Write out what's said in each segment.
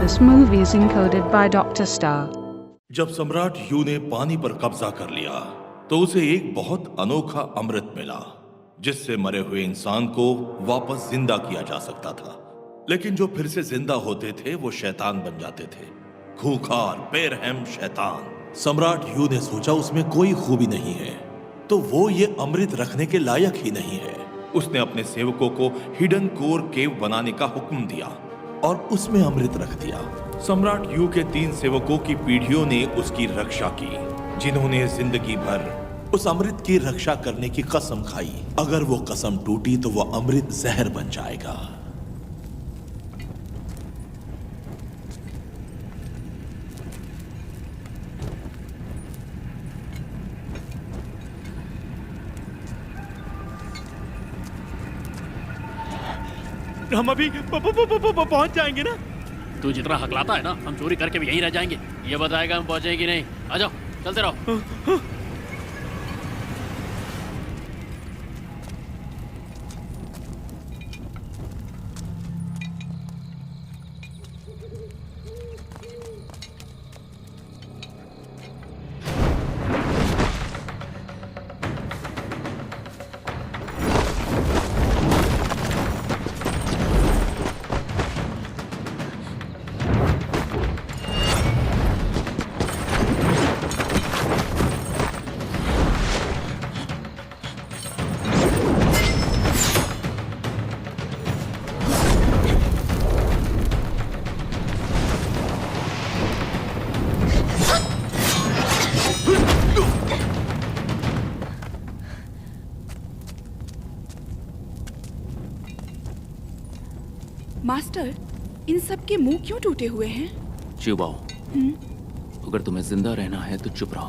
This movie is encoded by Dr. Star. जब सम्राट you ने पानी पर कब्जा कर लिया तो उसे एक बहुत अनोखा अमृत मिला जिससे मरे हुए इंसान को वापस जिंदा किया जा सकता था। लेकिन जो फिर से जिंदा होते थे वो शैतान बन जाते थे, खूंखार बेरहम शैतान। सम्राट यू ने सोचा उसमें कोई खूबी नहीं है तो वो ये अमृत रखने के लायक ही नहीं है। उसने अपने सेवकों को हिडन कोर केव बनाने का हुक्म दिया और उसमें अमृत रख दिया। सम्राट यू के 3 सेवकों की पीढ़ियों ने उसकी रक्षा की, जिन्होंने जिंदगी भर उस अमृत की रक्षा करने की कसम खाई। अगर वो कसम टूटी तो वो अमृत जहर बन जाएगा। हम अभी पहुंच जाएंगे ना? तू जितना हकलाता है ना, हम चोरी करके भी यहीं रह जाएंगे। ये बताएगा हम पहुंचेंगे कि नहीं। आ जाओ, चलते रहो। मास्टर, इन सब के मुंह क्यों टूटे हुए हैं? चिबाओ, अगर तुम्हें जिंदा रहना है तो चुप रहो।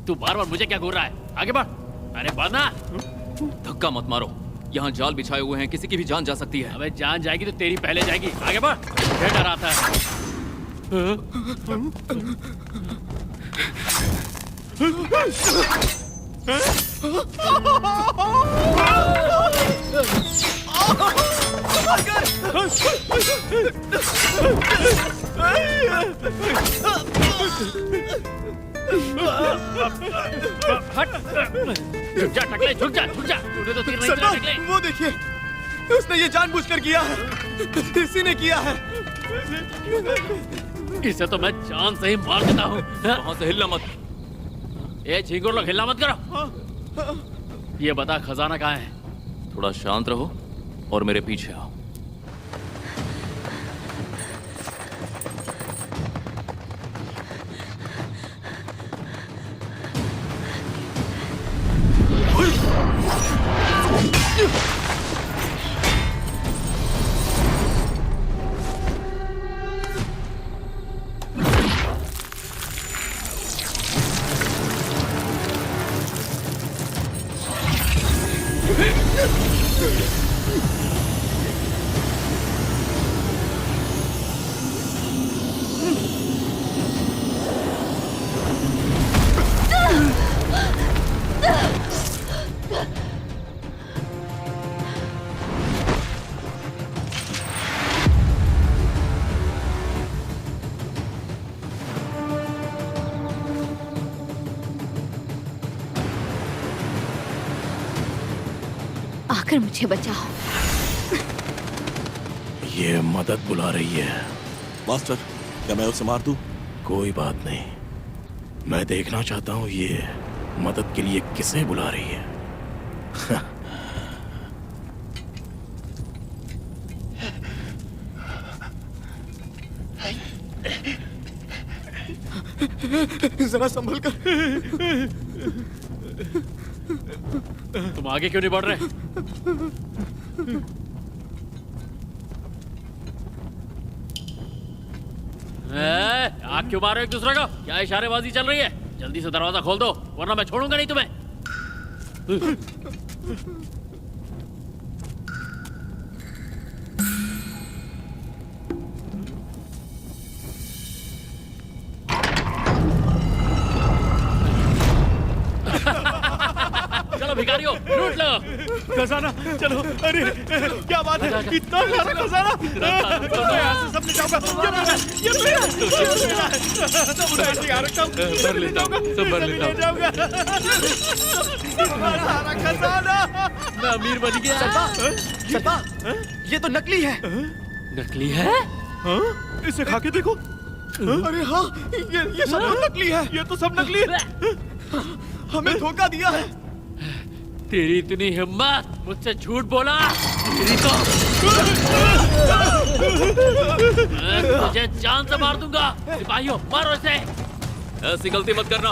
तू बार बार मुझे क्या घूर रहा है? आगे बढ़। अरे बढ़ना। धक्का मत मारो, यहाँ जाल बिछाए हुए हैं, किसी की भी जान जा सकती है। अबे जान जाएगी तो तेरी पहले जाएगी। आगे बढ़। क्या डर आता है? झुक जा टकले, झुक जा, झुक जा। तूने तो तीर नहीं चला टकले। वो देखिए, उसने ये जानबूझकर किया है। इसी ने किया है। इसे तो मैं जान से ही मार देता हूँ। वहां से हिलना मत। ए झिंगुर लोग, हिलना मत करो। ये बता खजाना कहाँ है? थोड़ा शांत रहो और मेरे पीछे आओ। आकर मुझे बचाओ। ये मदद बुला रही है। मास्टर, क्या मैं उसे मार दूं? कोई बात नहीं, मैं देखना चाहता हूँ ये मदद के लिए किसे बुला रही है। जरा संभल कर। तुम आगे क्यों नहीं बढ़ रहे? आग क्यों मारो एक दूसरे को? क्या इशारेबाजी चल रही है? जल्दी से दरवाजा खोल दो वरना मैं छोड़ूंगा नहीं तुम्हें। भिखारियों, लूट लो। खजाना, चलो। अरे क्या बात है, इतना सारा खजाना। यहाँ से सब ले जाऊंगा। ये मेरा है। सब उठा के यहाँ रखता हूँ। भर लेता हूँ, सब भर लेता हूँ। ले जाऊंगा। सारा खजाना। मैं अमीर बन गया। सल्पा, ये तो नकली है। नकली है? हाँ? इसे खा के देखो। अरे हाँ, ये सब तो नकली है। ये तो सब नकली है। हमें धोखा दिया है। तेरी इतनी हिम्मत, मुझसे झूठ बोला। तेरी तो मैं तुझे जान से मार दूंगा। सिपाहियों, मारो इसे। ऐसी गलती मत करना।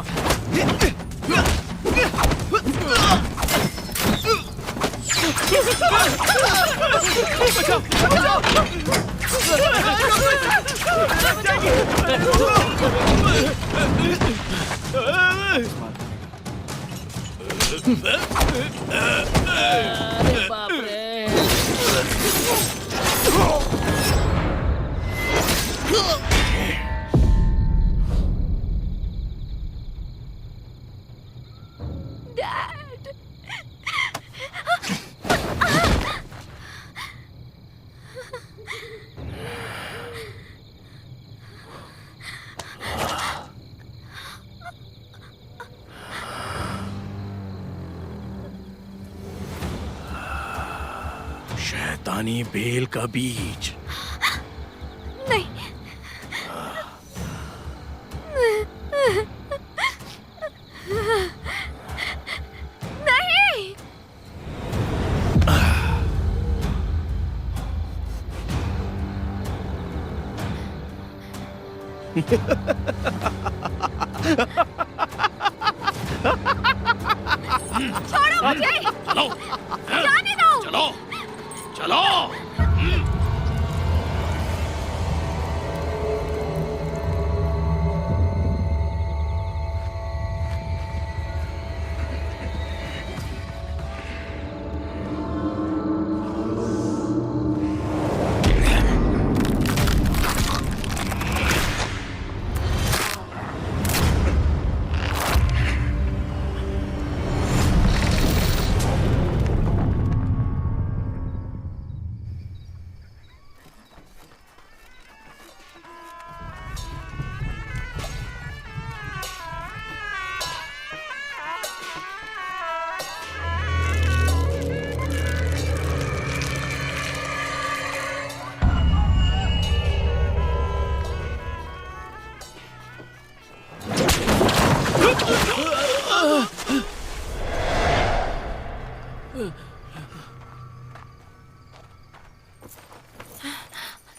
अरे बाप रे। शैतानी बेल का बीज। नहीं। नहीं। छोड़ो मुझे। चलो, जाने दो। चलो, चलो।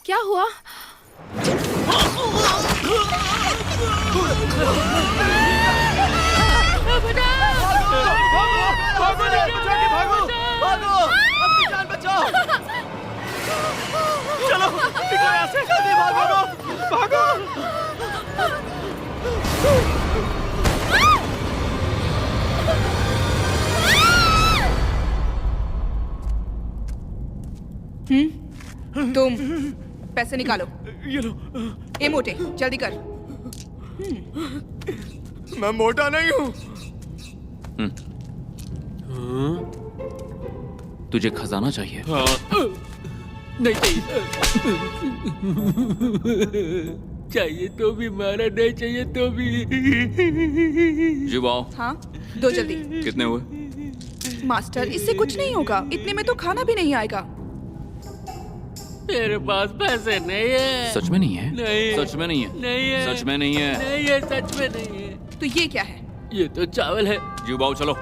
क्या हुआ? चलो, निकलो यहाँ से। जल्दी भागो, भागो। तुम पैसे निकालो। ये लो। ए मोटे, जल्दी कर। मैं मोटा नहीं हूँ। तुझे खजाना चाहिए? नहीं चाहिए। चाहिए तो भी मारा, नहीं चाहिए तो भी। जुबाओ। हाँ, दो जल्दी। कितने हुए? मास्टर, इससे कुछ नहीं होगा। इतने में तो खाना भी नहीं आएगा। मेरे पास पैसे नहीं है। सच में नहीं है? नहीं। सच में नहीं है? नहीं है। सच में नहीं है? नहीं है, सच में नहीं है। तो ये क्या है? ये तो चावल है। जुबाओ चलो।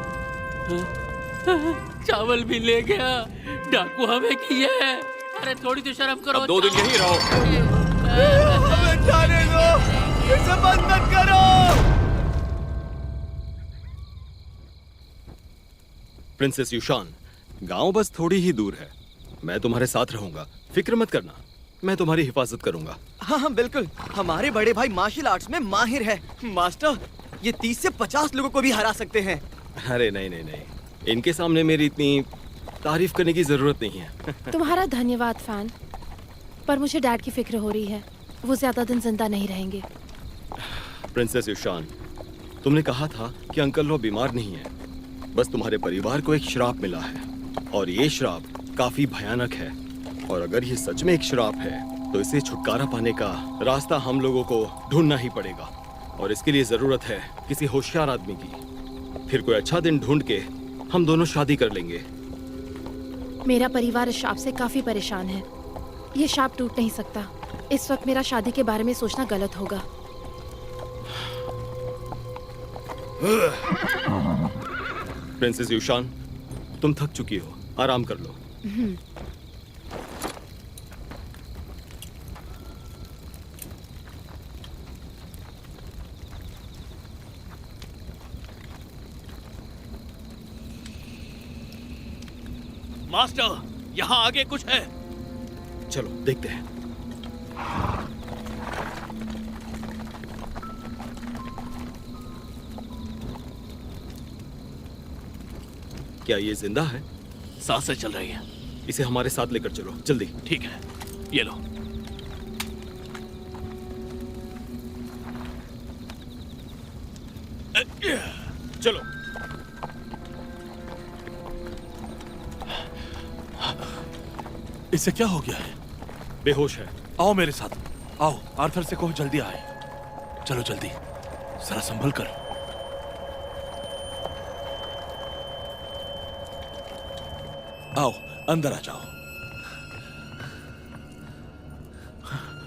चावल भी ले गया। डाकू हमें किया है। अरे थोड़ी तो शर्म करो। अब 2 दिन यही रहो। हमें जाने दो। इसे बंद मत करो। प्रिंसेस युशान, गांव बस थोड़ी ही दूर है। मैं तुम्हारे साथ रहूंगा, फिक्र मत करना। मैं तुम्हारी हिफाजत करूंगा। हाँ हाँ बिल्कुल। हमारे बड़े भाई मार्शल आर्ट्स में माहिर है। मास्टर, ये 30 से 50 लोगों को भी हरा सकते हैं। अरे नहीं नहीं नहीं, इनके सामने मेरी इतनी तारीफ करने की जरूरत नहीं है। तुम्हारा धन्यवाद फैन, पर मुझे डैड की फिक्र हो रही है। वो ज्यादा दिन जिंदा नहीं रहेंगे। प्रिंसेस युशान, तुमने कहा था कि अंकल लो बीमार नहीं है, बस तुम्हारे परिवार को एक श्राप मिला है और ये श्राप काफी भयानक है। और अगर ये सच में एक श्राप है तो इसे छुटकारा पाने का रास्ता हम लोगों को ढूंढना ही पड़ेगा। और इसके लिए जरूरत है किसी होशियार आदमी की। फिर कोई अच्छा दिन ढूंढ के हम दोनों शादी कर लेंगे। मेरा परिवार इस शाप से काफी परेशान है। ये शाप टूट नहीं सकता। इस वक्त मेरा शादी के बारे में सोचना गलत होगा। प्रिंसेस यूशान, तुम थक चुकी हो, आराम कर लो। मास्टर, यहाँ आगे कुछ है। चलो देखते हैं। क्या ये जिंदा है? सांसें चल रही हैं। इसे हमारे साथ लेकर चलो, जल्दी। ठीक है, ये लो। चलो। इसे क्या हो गया है? बेहोश है। आओ मेरे साथ, आओ। आर्थर से कहो जल्दी आए। चलो जल्दी, जरा संभल कर। आओ अंदर आ जाओ,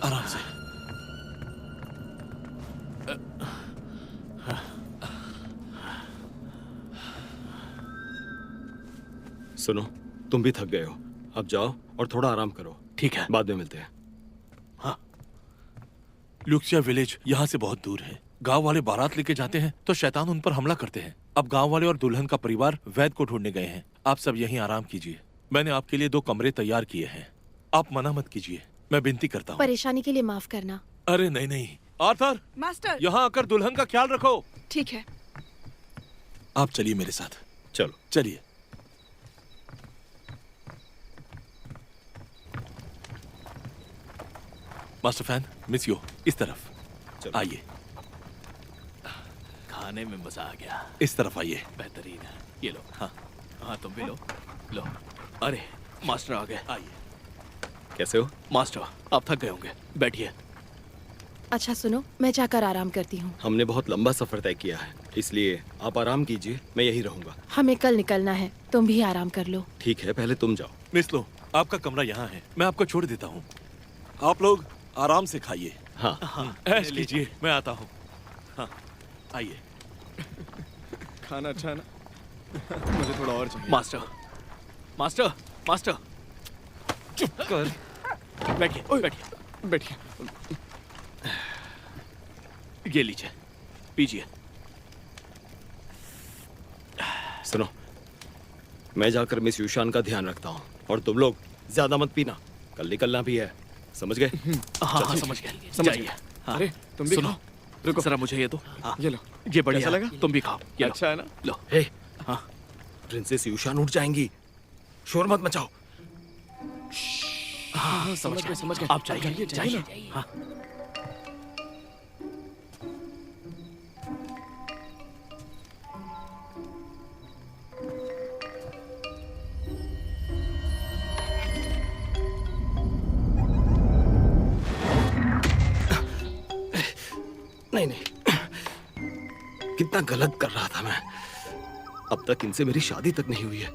आराम से। सुनो, तुम भी थक गए हो, अब जाओ और थोड़ा आराम करो। ठीक है, बाद में मिलते हैं। हाँ, ल्यूक्सिया विलेज यहाँ से बहुत दूर है। गांव वाले बारात लेके जाते हैं तो शैतान उन पर हमला करते हैं। अब गांव वाले और दुल्हन का परिवार वैद को ढूंढने गए हैं। आप सब यहीं आराम कीजिए। मैंने आपके लिए 2 कमरे तैयार किए हैं। आप मना मत कीजिए, मैं विनती करता हूँ। परेशानी के लिए माफ करना। अरे नहीं नहीं, आर्थर मास्टर। यहाँ आकर दुल्हन का ख्याल रखो। ठीक है। आप चलिए मेरे साथ। चलो चलिए। मास्टर फैन, मिस यो, इस तरफ चलो। आइए। खाने में मजा आ गया। इस तरफ आइए। बेहतरीन है, ये लो। हाँ हाँ, तुम भी लो। लो। अरे मास्टर आ गए। आइए। कैसे हो? मास्टर, आप थक गए होंगे, बैठिए। अच्छा सुनो, मैं जाकर आराम करती हूँ। हमने बहुत लंबा सफर तय किया है, इसलिए आप आराम कीजिए, मैं यहीं रहूंगा। हमें कल निकलना है, तुम भी आराम कर लो। ठीक है, पहले तुम जाओ। मिस लो, आपका कमरा यहाँ है, मैं आपको छोड़ देता हूँ। आप लोग आराम से खाइए। हाँ, ऐश कीजिए, मैं आता हूँ। हाँ, आइए। खाना अच्छा है ना? मुझे थोड़ा और चाहिए। मास्टर, मास्टर, मास्टर, चुप कर। बैठिए, बैठिए, बैठिए। ये लीजिए, पीजिए। सुनो, मैं जाकर मिस यूशान का ध्यान रखता हूँ और तुम लोग ज्यादा मत पीना, कल निकलना भी है, समझ गए? हाँ हाँ, समझ गए, जाइए। अरे तुम भी सुनो, खाओ। रुको जरा मुझे ये दो। ये लो। ये बढ़िया कैसा है, लगा? तुम भी खाओ। ये लो। अच्छा है ना? लो। हे, हाँ, प्रिंसेस यूशान उठ जाएंगी, शोर मत मचाओ। हाँ, समझ गए, समझ गए। आप जाइए, जाइए। हाँ। नहीं नहीं, कितना गलत कर रहा था मैं। अब तक इनसे मेरी शादी तक नहीं हुई है,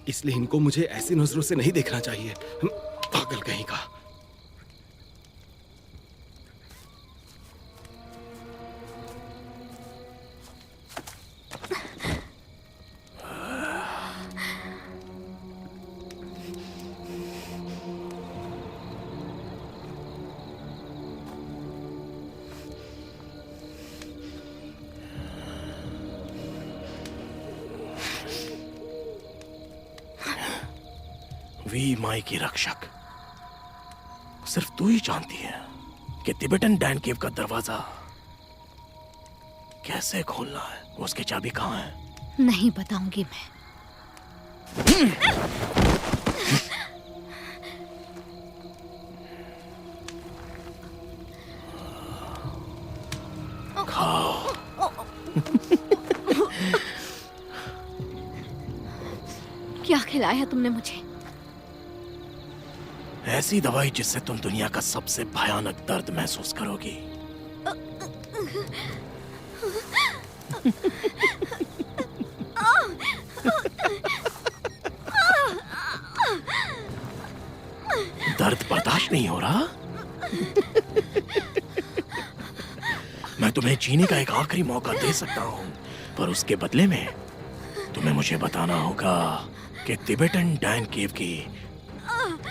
इसलिए इनको मुझे ऐसी नजरों से नहीं देखना चाहिए। पागल कहीं का। वी माई की रक्षक, सिर्फ तू ही जानती है कि तिबेटन डैन केव का दरवाजा कैसे खोलना है। उसकी चाबी कहाँ है? नहीं बताऊंगी मैं। क्या खिलाया तुमने मुझे? ऐसी दवाई जिससे तुम दुनिया का सबसे भयानक दर्द महसूस करोगी। दर्द बर्दाश्त नहीं हो रहा? मैं तुम्हें जीने का एक आखिरी मौका दे सकता हूं, पर उसके बदले में तुम्हें मुझे बताना होगा कि तिबेटन डैन केव की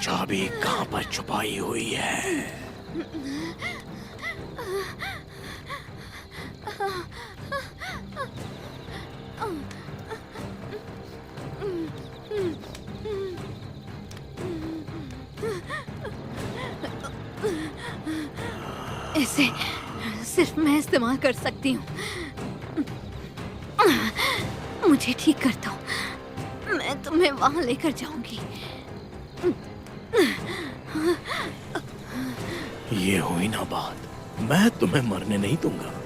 चाबी कहां पर छुपाई हुई है। इसे सिर्फ मैं इस्तेमाल कर सकती हूँ। मुझे ठीक कर दो, मैं तुम्हें वहां लेकर जाऊंगी। ये हुई ना बात, मैं तुम्हें मरने नहीं दूंगा।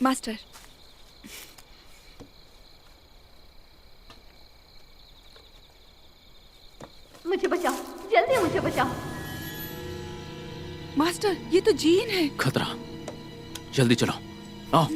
मास्टर, मुझे बचाओ, जल्दी मुझे बचाओ। मास्टर, ये तो जीन है। खतरा, जल्दी चलो, आओ।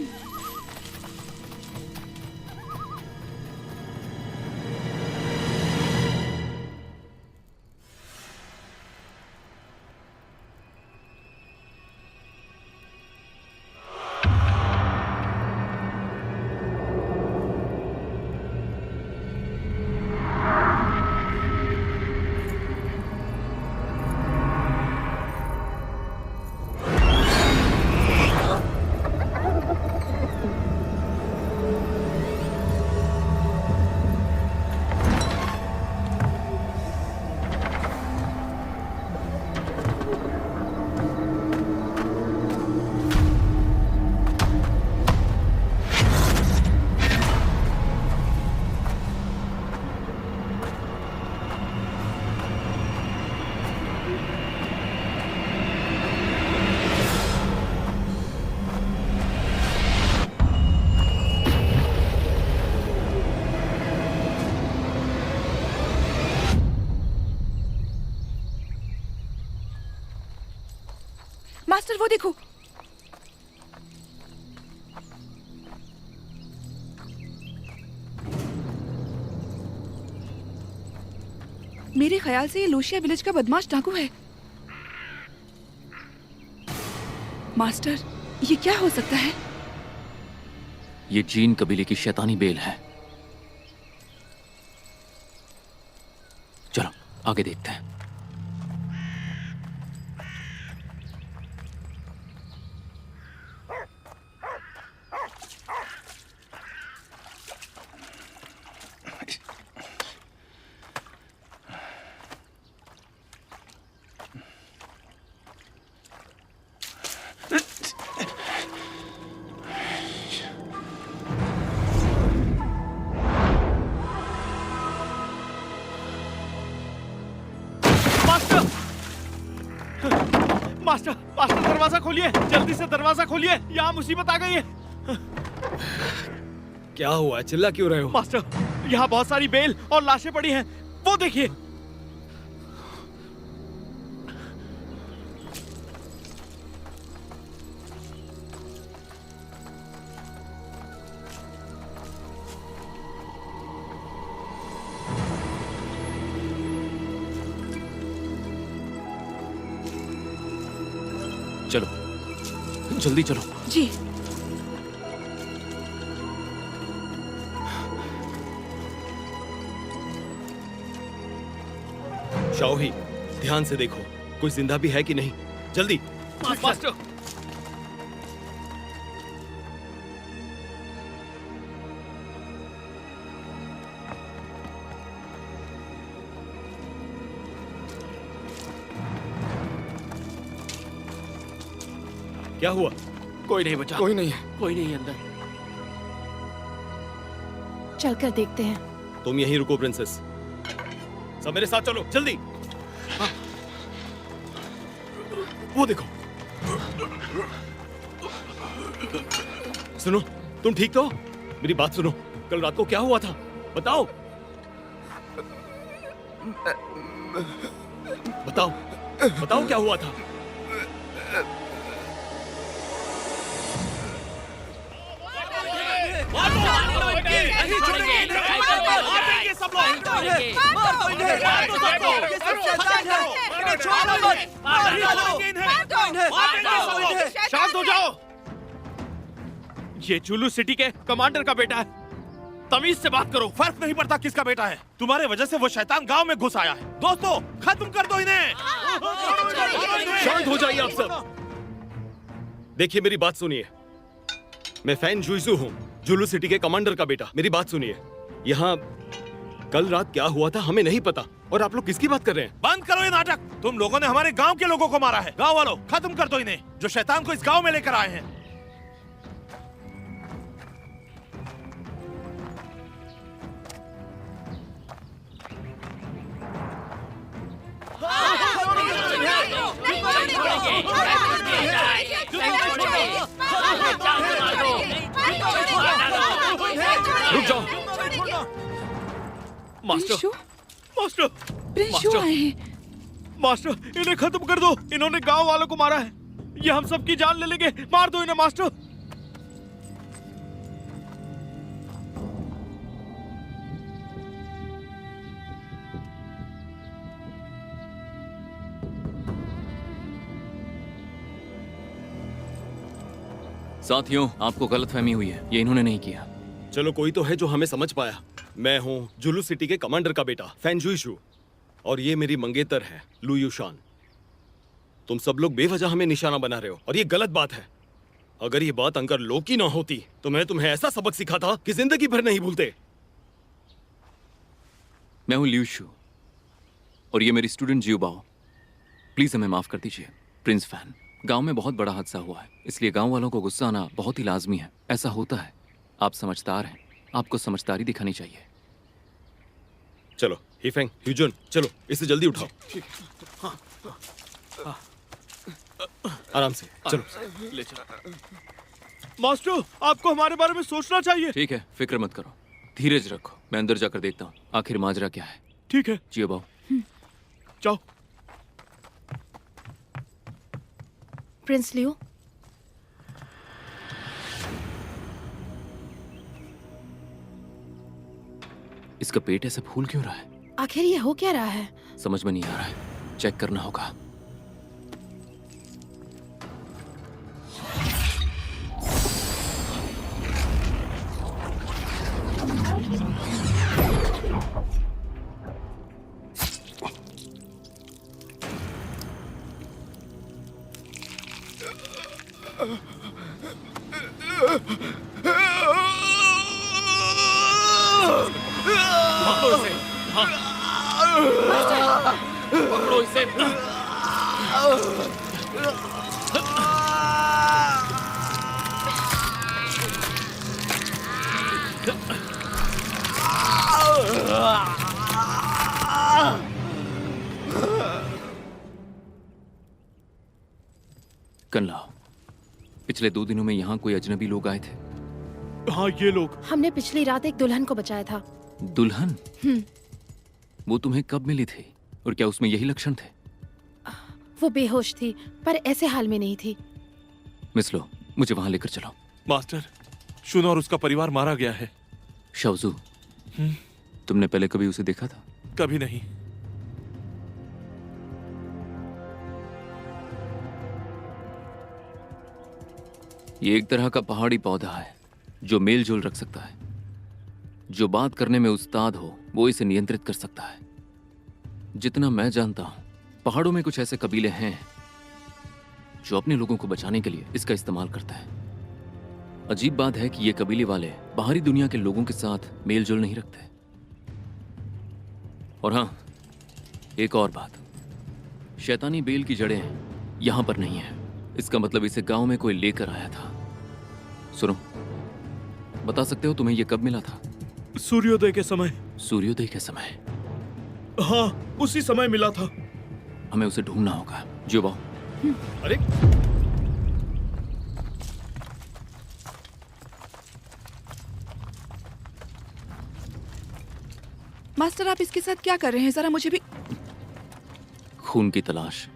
मास्टर, वो देखो। मेरे ख्याल से ये लोशिया विलेज का बदमाश डाकू है। मास्टर, ये क्या हो सकता है? ये जीन कबीले की शैतानी बेल है। चलो आगे देखते हैं। मास्टर, मास्टर दरवाजा खोलिए, जल्दी से दरवाजा खोलिए, यहाँ मुसीबत आ गई है। क्या हुआ, चिल्ला क्यों रहे हो? मास्टर, यहाँ बहुत सारी बेल और लाशें पड़ी हैं, वो देखिए। चलो जल्दी चलो। जी। शाओही, ध्यान से देखो, कोई जिंदा भी है कि नहीं। जल्दी। मास्टर, क्या हुआ? कोई नहीं बचा। कोई नहीं है। कोई नहीं अंदर। चलकर देखते हैं। तुम यहीं रुको प्रिंसेस। सब मेरे साथ चलो जल्दी। हाँ। वो देखो। सुनो, तुम ठीक तो हो? मेरी बात सुनो, कल रात को क्या हुआ था बताओ। बताओ बताओ क्या हुआ था। शांत हो जाओ। ये जुलू सिटी के कमांडर का बेटा है, तमीज से बात करो। फर्क नहीं पड़ता किसका बेटा है, तुम्हारे वजह से वो शैतान गांव में घुस आया है। दोस्तों खत्म कर दो इन्हें। शांत हो जाइए आप सब। देखिए मेरी बात सुनिए, मैं फैन जुइसू हूँ, जुलू सिटी के कमांडर का बेटा। मेरी बात सुनिए, यहाँ कल रात क्या हुआ था हमें नहीं पता, और आप लोग किसकी बात कर रहे हैं? बंद करो ये नाटक। तुम लोगों ने हमारे गांव के लोगों को मारा है। गांव वालों खत्म कर दो इन्हें, जो शैतान को इस गांव में लेकर आए हैं। रुक जाओ। मास्टर, प्रिंशु? मास्टर, प्रिंशु आए हैं। मास्टर, इन्हें खत्म कर दो। इन्होंने गांव वालों को मारा है। ये हम सबकी जान ले लेंगे। मार दो इन्हें मास्टर। साथियों, आपको गलतफहमी हुई है, ये इन्होंने नहीं किया। चलो कोई तो है जो हमें समझ पाया। मैं हूँ जुलू सिटी के कमांडर का बेटा फैन जुइशू, और ये मेरी मंगेतर है लू युशान। तुम सब लोग बेवजह हमें निशाना बना रहे हो, और ये गलत बात है। अगर ये बात अंकर लो की ना होती तो मैं तुम्हें ऐसा सबक सिखाता कि जिंदगी भर नहीं भूलते। मैं हूं लियू शू, और ये मेरी स्टूडेंट जियोबाओ। प्लीज हमें माफ कर दीजिए। प्रिंस फैन, गांव में बहुत बड़ा हादसा हुआ है, इसलिए गांव वालों को गुस्सा आना बहुत ही लाजमी है। ऐसा होता है। आप समझदार हैं, आपको समझदारी दिखानी चाहिए। चलो हिफेंग, ह्यूजुन, चलो इसे जल्दी उठाओ। आराम से चलो। ले चलो। मास्टर, आपको हमारे बारे में सोचना चाहिए। ठीक है, फिक्र मत करो, धीरज रखो। मैं अंदर जाकर देखता हूँ आखिर माजरा क्या है। ठीक है, जियोबाओ, जाओ। प्रिंस लियो, इसका पेट ऐसे फूल क्यों रहा है? आखिर ये हो क्या रहा है? समझ में नहीं आ रहा है, चेक करना होगा। पकड़ो इसे। कनलाओ, पिछले 2 दिनों में यहाँ कोई अजनबी लोग आए थे? हाँ, ये लोग। हमने पिछली रात एक दुल्हन को बचाया था। दुल्हन? वो तुम्हें कब मिली थी, और क्या उसमें यही लक्षण थे? वो बेहोश थी, पर ऐसे हाल में नहीं थी। मिस लो, मुझे वहां लेकर चलो। मास्टर, शुन और उसका परिवार मारा गया है। शाओजू, तुमने पहले कभी उसे देखा था? कभी नहीं। ये एक तरह का पहाड़ी पौधा है जो मेल जोल रख सकता है। जो बात करने में उस्ताद हो वो इसे नियंत्रित कर सकता है। जितना मैं जानता हूं, पहाड़ों में कुछ ऐसे कबीले हैं जो अपने लोगों को बचाने के लिए इसका इस्तेमाल करते हैं। अजीब बात है कि ये कबीले वाले बाहरी दुनिया के लोगों के साथ मेल जोल नहीं रखते। और हाँ, एक और बात, शैतानी बेल की जड़ें यहां पर नहीं है, इसका मतलब इसे गांव में कोई लेकर आया था। सुनो, बता सकते हो तुम्हें ये कब मिला था? सूर्योदय के समय। सूर्योदय के समय? हाँ, उसी समय मिला था। हमें उसे ढूंढना होगा। जुबाओ। अरे मास्टर, आप इसके साथ क्या कर रहे हैं? जरा मुझे भी। खून की तलाश,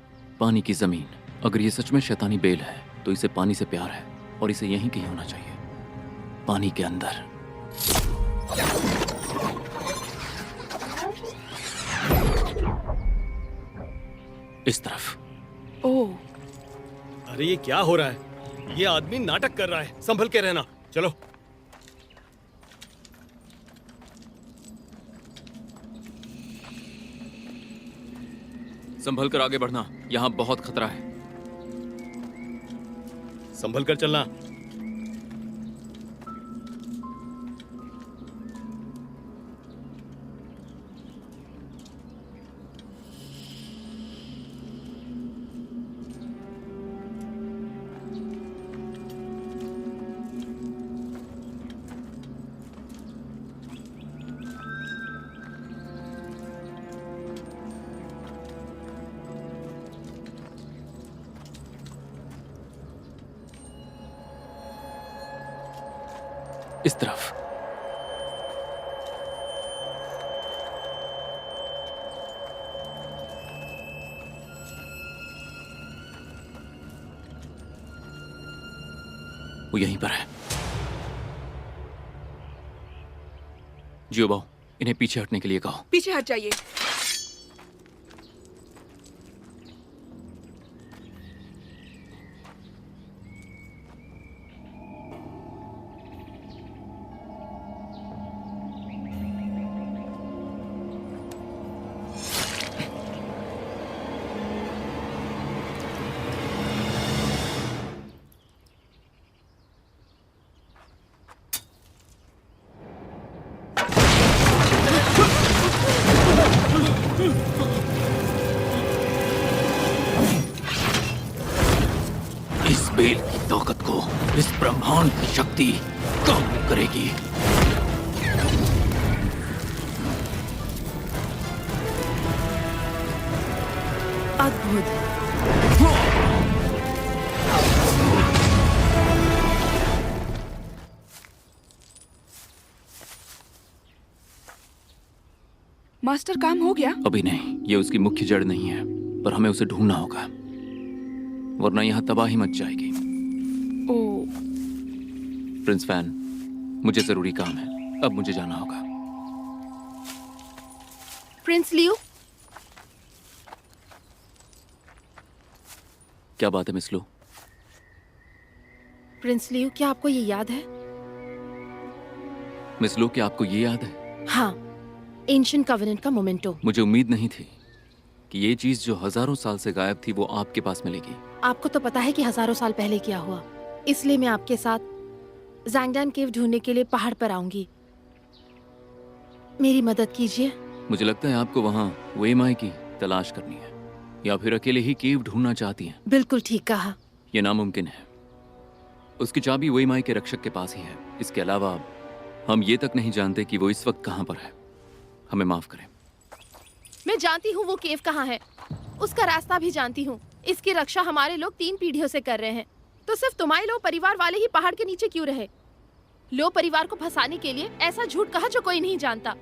पानी की जमीन। अगर ये सच में शैतानी बेल है तो इसे पानी से प्यार है और इसे यहीं कहीं होना चाहिए, पानी के अंदर। इस तरफ। ओह, अरे ये क्या हो रहा है? ये आदमी नाटक कर रहा है। संभल के रहना। चलो। संभल कर आगे बढ़ना, यहां बहुत खतरा है। संभल कर चलना। इस तरफ। वो यहीं पर है। जियोबाओ, इन्हें पीछे हटने के लिए कहो। पीछे हट जाइए। इस बेल की ताकत को इस ब्रह्मांड की शक्ति काबू करेगी। अद्भुत। मास्टर, काम हो गया? अभी नहीं, ये उसकी मुख्य जड़ नहीं है, पर हमें उसे ढूंढना होगा, वरना यहाँ तबाही मच जाएगी। ओह, प्रिंस फैन, मुझे जरूरी काम है, अब मुझे जाना होगा। प्रिंस लियो। क्या बात है मिस लो? प्रिंस लियो, क्या आपको ये याद है? मिस लो, क्या आपको ये याद है? हाँ, एंशिएंट कवेनेंट का मोमेंटो। मुझे उम्मीद नहीं थी कि ये चीज जो हजारों साल से गायब थी वो आपके पास मिलेगी। आपको तो पता है कि हजारों साल पहले क्या हुआ, इसलिए मैं आपके साथ ज़ैंगडान केव ढूंढने के लिए पहाड़ पर आऊंगी। मेरी मदद कीजिए। मुझे लगता है आपको वहाँ वेईमाई की तलाश करनी है, या फिर अकेले ही केव ढूंढना चाहती हैं। बिल्कुल ठीक कहा। यह नामुमकिन है। उसकी चाबी वेईमाई के रक्षक के पास ही है। इसके अलावा हम ये तक नहीं जानते कि वो इस वक्त कहाँ पर है। हमें माफ करें। मैं जानती हूँ वो केव कहाँ है, उसका रास्ता भी जानती हूँ। इसकी रक्षा हमारे लोग 3 पीढ़ियों से कर रहे हैं, तो सिर्फ तुम्हारे लो परिवार वाले ही पहाड़ के नीचे क्यों रहे? लो परिवार को फंसाने के लिए ऐसा झूठ कहा जो कोई नहीं जानता।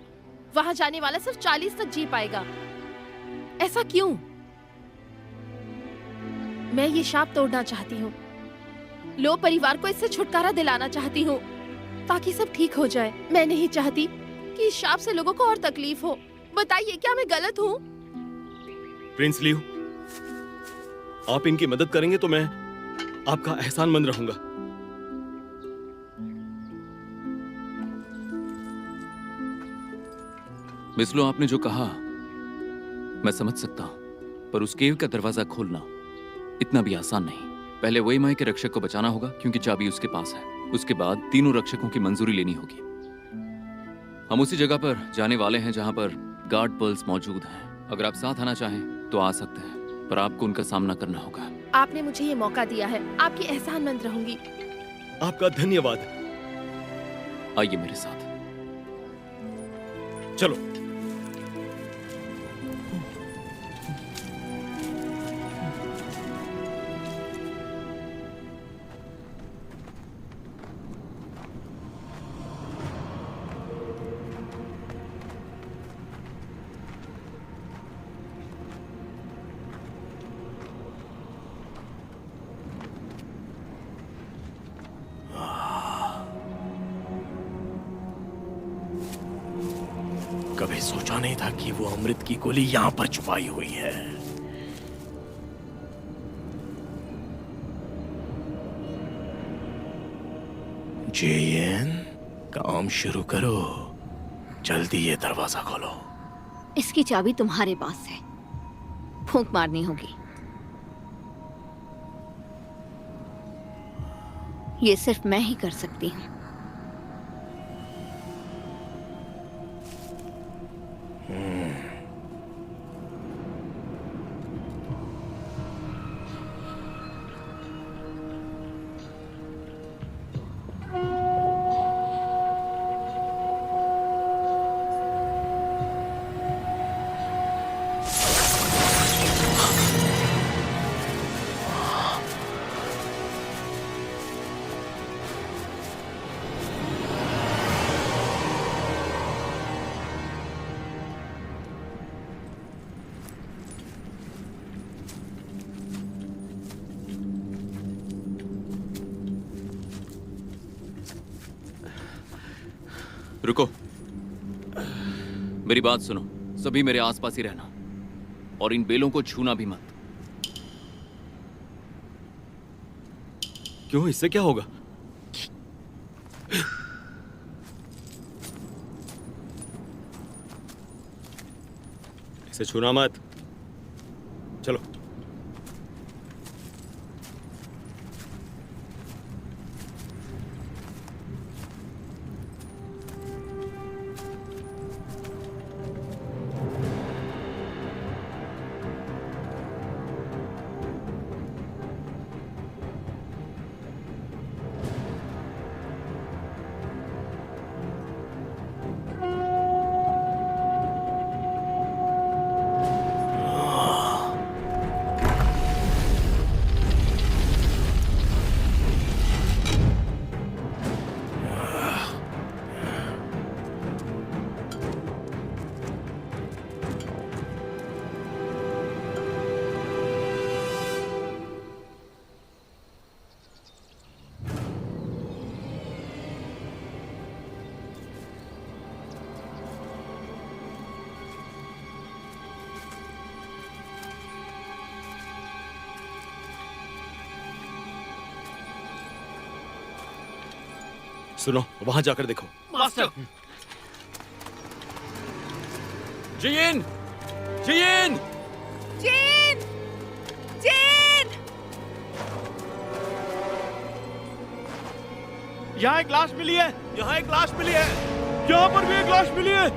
वहां जाने वाला सिर्फ 40 तक जी पाएगा। ऐसा क्यों? मैं ये शाप तोड़ना चाहती हूँ। लो परिवार को इससे छुटकारा दिलाना चाहती हूँ ताकि सब ठीक हो जाए। मैं नहीं चाहती कि इस शाप से लोगों को और तकलीफ हो। बताइए, क्या मैं गलत हूँ? प्रिंस लियो, आप इनकी मदद करेंगे तो मैं आपका एहसानमंद रहूंगा। मिस लो, आपने जो कहा मैं समझ सकता हूं, पर उस केव का दरवाजा खोलना इतना भी आसान नहीं। पहले वेईमाई के रक्षक को बचाना होगा क्योंकि चाबी उसके पास है। उसके बाद तीनों रक्षकों की मंजूरी लेनी होगी। हम उसी जगह पर जाने वाले हैं जहां पर गार्ड पर्ल्स मौजूद हैं। अगर आप साथ आना चाहें तो आ सकते हैं, पर आपको उनका सामना करना होगा। आपने मुझे ये मौका दिया है, आपकी एहसानमंद रहूंगी। आपका धन्यवाद। आइए मेरे साथ। चलो। कभी सोचा नहीं था कि वो अमृत की गोली यहां पर छुपाई हुई है। जेएन, काम शुरू करो। जल्दी ये दरवाजा खोलो। इसकी चाबी तुम्हारे पास है, फूंक मारनी होगी। ये सिर्फ मैं ही कर सकती हूँ। रुको, मेरी बात सुनो। सभी मेरे आसपास ही रहना और इन बेलों को छूना भी मत। क्यों, इससे क्या होगा? इसे छूना मत। चलो। सुनो, वहां जाकर देखो। मास्टर। जेएन! जेएन! चेन! चेन! यहाँ एक लाश मिली है। यहाँ एक लाश मिली है। यहाँ पर भी एक लाश मिली है।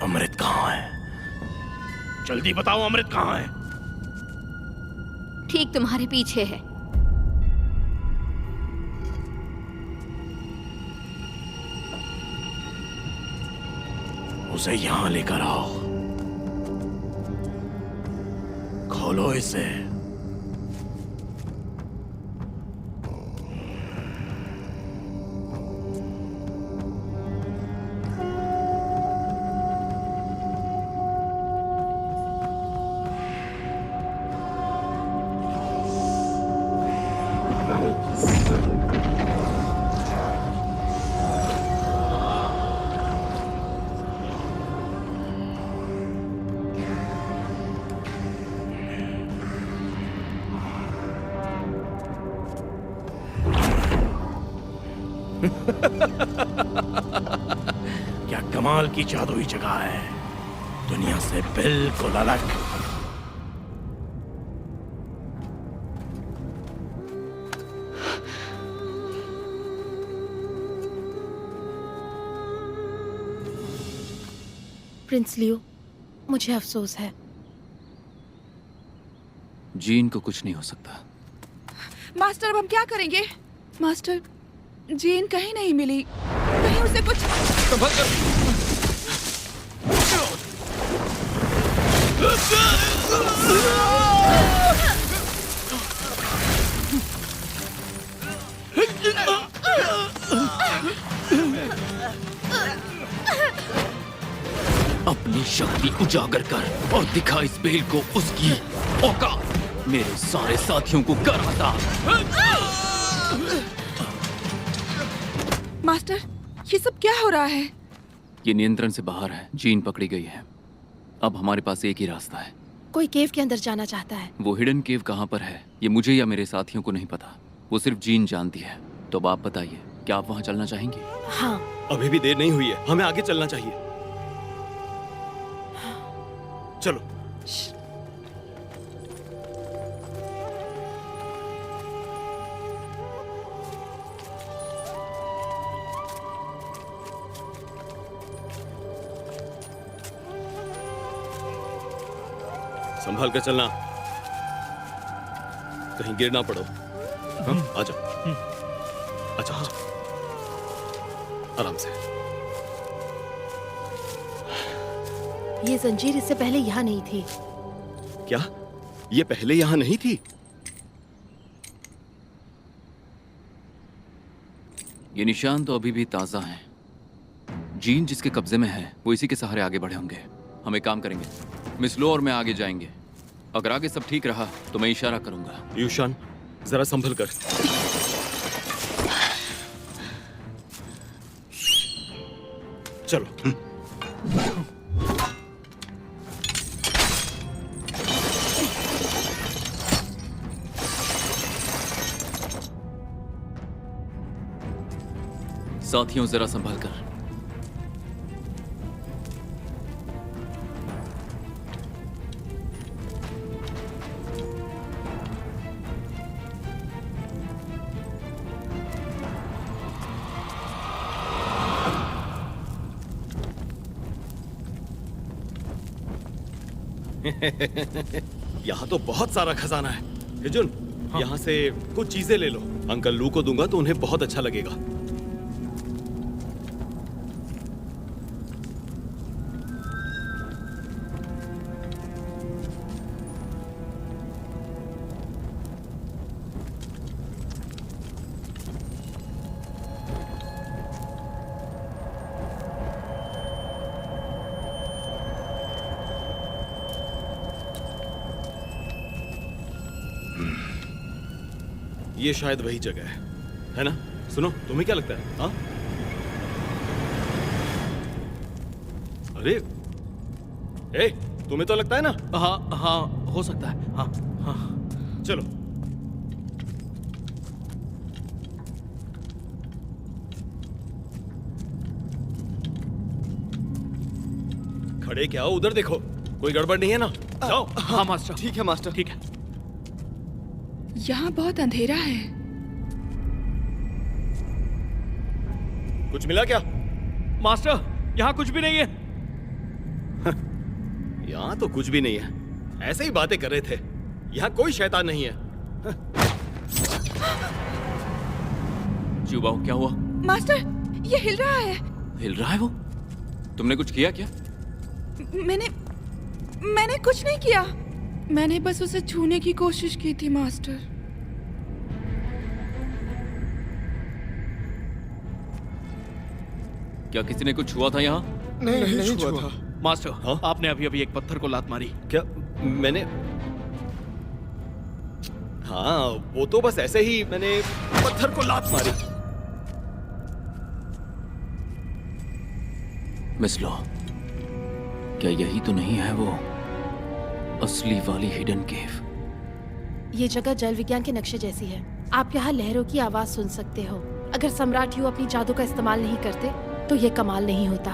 अमृत कहाँ है? जल्दी बताओ, अमृत कहाँ है? ठीक तुम्हारे पीछे है। उसे यहां लेकर आओ। खोलो इसे। क्या कमाल की जादुई जगह है, दुनिया से बिल्कुल अलग। प्रिंस लियो, मुझे अफसोस है। जीन को कुछ नहीं हो सकता। मास्टर अब हम क्या करेंगे? मास्टर, जेन कहीं नहीं मिली, कहीं उसे कुछ। अपनी शक्ति उजागर कर और दिखा इस बेल को उसकी औकात। मेरे सारे साथियों को कर बता। मास्टर, ये सब क्या हो रहा है? ये नियंत्रण से बाहर है, जीन पकड़ी गई है। अब हमारे पास एक ही रास्ता है। कोई केव के अंदर जाना चाहता है। वो हिडन केव कहाँ पर है ये मुझे या मेरे साथियों को नहीं पता, वो सिर्फ जीन जानती है। तो अब आप बताइए, क्या आप वहाँ चलना चाहेंगे? हाँ। अभी भी देर नहीं हुई है, हमें आगे चलना चाहिए। चलो। संभाल कर चलना, कहीं गिर ना पड़ो। हाँ, आ जाओ। अच्छा, आराम से। ये जंजीर इससे पहले यहाँ नहीं थी। क्या ये पहले यहाँ नहीं थी? ये निशान तो अभी भी ताजा हैं। जीन जिसके कब्जे में है वो इसी के सहारे आगे बढ़े होंगे। हम एक काम करेंगे, मिस लो और मैं आगे जाएंगे। अगर आगे सब ठीक रहा तो मैं इशारा करूंगा। यूशान, जरा संभल कर। चलो। साथियों, जरा संभल कर। यहाँ तो बहुत सारा खजाना है। हिजुन, यहाँ से कुछ चीजें ले लो। अंकल लू को दूंगा तो उन्हें बहुत अच्छा लगेगा। ये शायद वही जगह है ना? सुनो, तुम्हें क्या लगता है? हाँ? अरे, तुम्हें तो लगता है ना? हाँ हाँ, हो सकता है। हाँ हाँ, चलो। खड़े क्या हो? उधर देखो, कोई गड़बड़ नहीं है ना? जाओ। हाँ मास्टर। ठीक है मास्टर। ठीक है। यहाँ बहुत अंधेरा है। कुछ मिला क्या? मास्टर, यहाँ कुछ भी नहीं है। यहाँ तो कुछ भी नहीं है, ऐसे ही बातें कर रहे थे। यहाँ कोई शैतान नहीं है। जुबाओ, क्या हुआ? मास्टर, ये हिल रहा है। हिल रहा है वो? तुमने कुछ किया क्या? मैंने कुछ नहीं किया। मैंने बस उसे छूने की कोशिश की थी मास्टर। क्या किसी ने कुछ छुआ था यहाँ? नहीं छुआ था। मास्टर, हाँ? आपने अभी अभी एक पत्थर को लात मारी। क्या मैंने? हाँ, वो तो बस ऐसे ही मैंने पत्थर को लात मारी। मिस लो, क्या यही तो नहीं है वो असली वाली हिडन केव? ये जगह जल विज्ञान के नक्शे जैसी है। आप यहाँ लहरों की आवाज सुन सकते हो। अगर सम्राट यू अपनी जादू का इस्तेमाल नहीं करते तो ये कमाल नहीं होता।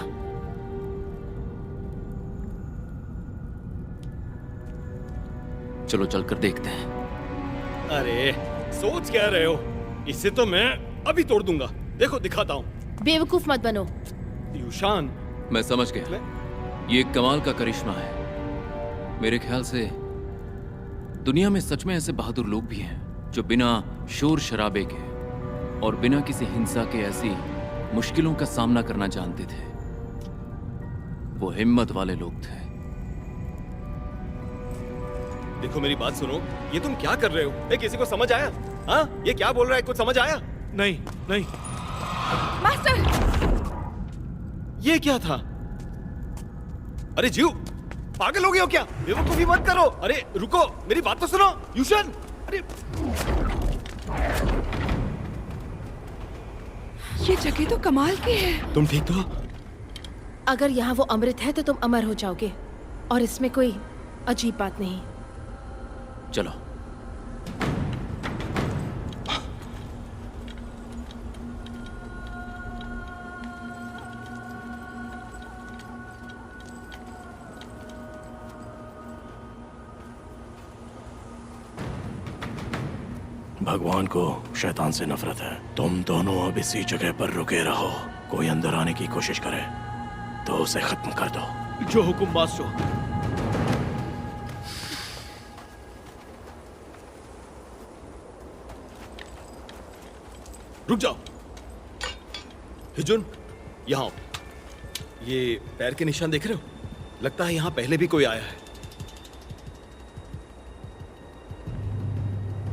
चलो चलकर देखते हैं। अरे सोच क्या रहे हो? इसे तो मैं अभी तोड़ दूंगा। देखो दिखाता हूँ। बेवकूफ मत बनो। यूशान, मैं समझ गया, ये एक कमाल का करिश्मा है। मेरे ख्याल से दुनिया में सच में ऐसे बहादुर लोग भी हैं जो बिना शोर शराबे के और बिना किसी हिंसा के ऐसी मुश्किलों का सामना करना जानते थे। वो हिम्मत वाले लोग थे। देखो मेरी बात सुनो, ये तुम क्या कर रहे हो? किसी को समझ आया? हाँ, ये क्या बोल रहा है? कुछ समझ आया? नहीं नहीं। मास्टर, ये क्या था? अरे जीव, पागल हो गए हो क्या? बेवकूफी मत करो। अरे रुको, मेरी बात तो सुनो। यूशन, अरे ये जगह तो कमाल की है। तुम ठीक तो? अगर यहाँ वो अमृत है तो तुम अमर हो जाओगे, और इसमें कोई अजीब बात नहीं। चलो। भगवान को शैतान से नफरत है। तुम दोनों अब इसी जगह पर रुके रहो। कोई अंदर आने की कोशिश करे तो उसे खत्म कर दो। जो हुकुम बादशाह। रुक जाओ। हिजुन, यहाँ आओ। ये पैर के निशान देख रहे हो? लगता है यहाँ पहले भी कोई आया है।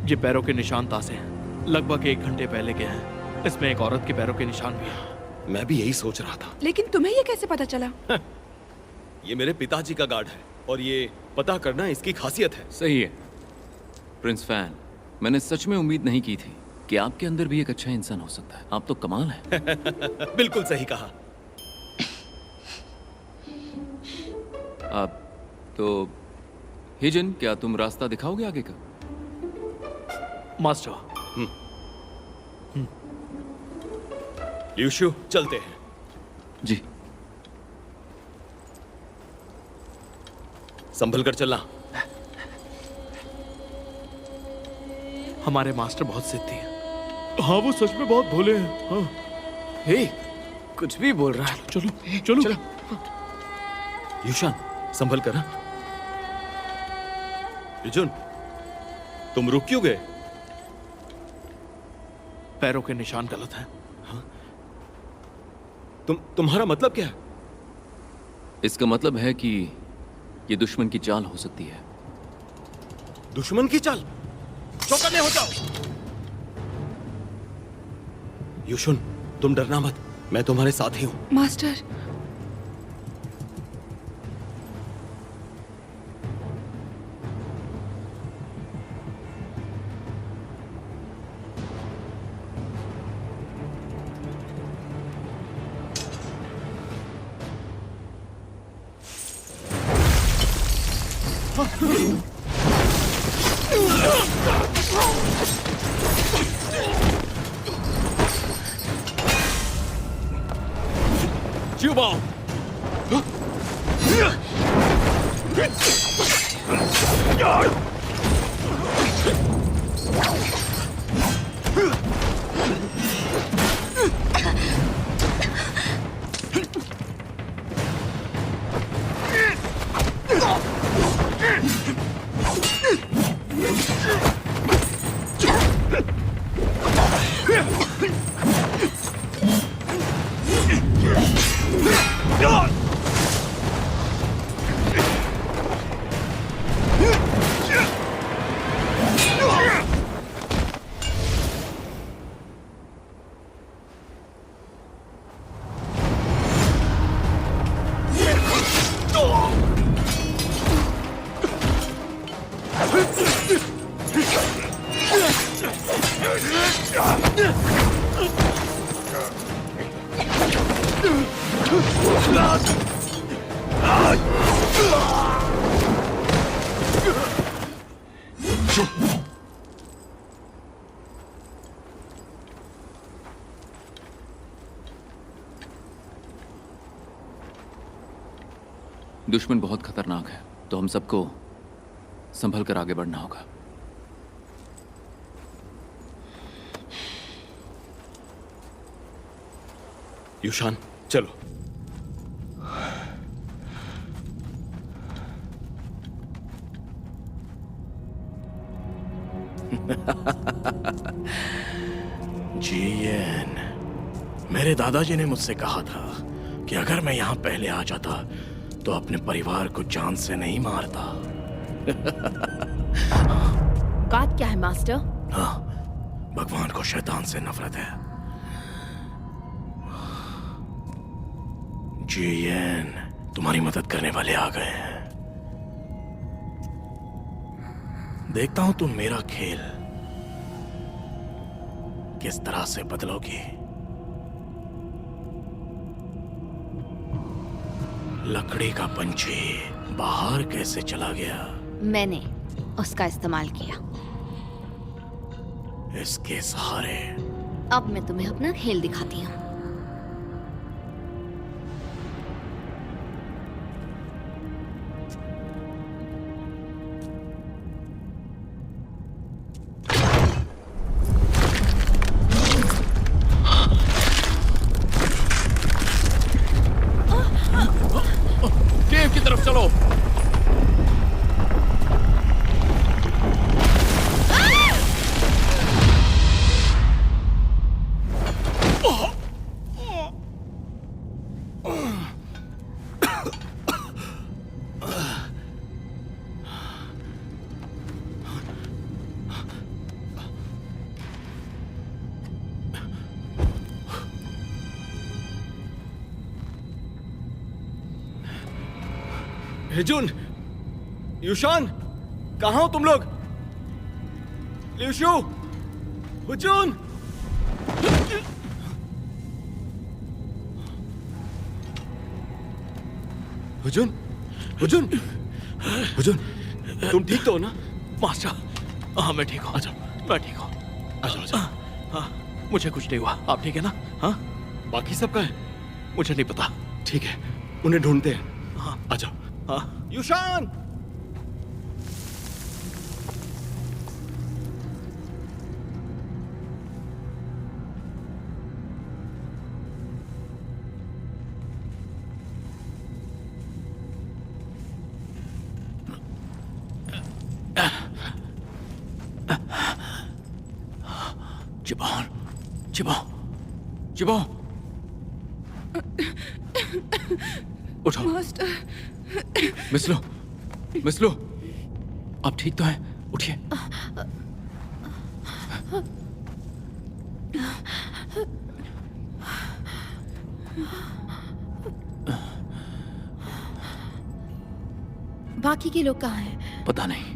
ये पैरों के निशान तासे हैं, लगभग 1 घंटे पहले के हैं। इसमें एक औरत के पैरों के निशान भी हैं। मैं भी यही सोच रहा था। लेकिन तुम्हें ये कैसे पता चला? ये मेरे पिताजी का गार्ड है और ये पता करना इसकी खासियत है। सही है प्रिंस फैन, मैंने सच में उम्मीद नहीं की थी कि आपके अंदर भी एक अच्छा इंसान हो सकता है। आप तो कमाल हैं। बिल्कुल सही कहा। आप तो हिजन, क्या तुम रास्ता दिखाओगे आगे का? मास्टर, ल्यूशु, चलते हैं। जी। संभल कर चलना। हमारे मास्टर बहुत सिद्धि हैं। हाँ, वो सच में बहुत भोले हैं। हाँ। हे, कुछ भी बोल रहा है। चलो चलो। यूशान, संभल कर। युजुन, तुम रुक क्यों गए? पैरों के निशान गलत हैं। हाँ? तुम्हारा मतलब क्या है? इसका मतलब है कि ये दुश्मन की चाल हो सकती है। दुश्मन की चाल? चौकन्ने हो जाओ। युशुन, तुम डरना मत, मैं तुम्हारे साथ ही हूं। Master, Jubal! दुश्मन बहुत खतरनाक है, तो हम सबको संभल कर आगे बढ़ना होगा। युशान, चलो। जीएन, मेरे दादाजी ने मुझसे कहा था कि अगर मैं यहाँ पहले आ जाता तो अपने परिवार को जान से नहीं मारता। बात क्या है मास्टर? हाँ, भगवान को शैतान से नफरत है। जीएन, तुम्हारी मदद करने वाले आ गए हैं। देखता हूं तुम मेरा खेल किस तरह से बदलोगी। लकड़ी का पंछी बाहर कैसे चला गया? मैंने उसका इस्तेमाल किया। इसके सहारे अब मैं तुम्हें अपना खेल दिखाती हूँ। केव की तरफ चलो। हिजुन, युशान, कहाँ हो तुम लोग? लिउशु, हुजून, हुजून, हुजून, हुजून, तुम ठीक तो हो ना? मास्टर, हाँ मैं ठीक हूँ। अच्छा, मैं ठीक हूँ। आजाओ, आजाओ। हाँ, मुझे कुछ नहीं हुआ। आप ठीक है ना? हाँ, बाकी सबका है? मुझे नहीं पता। ठीक है, उन्हें ढूंढते हैं। हाँ, आजाओ। हाँ, युशान! जिबान, जिबान, जिबान, उठो। मास्टर, मिस लो, आप ठीक तो हैं? उठिए। बाकी के लोग कहाँ हैं? पता नहीं,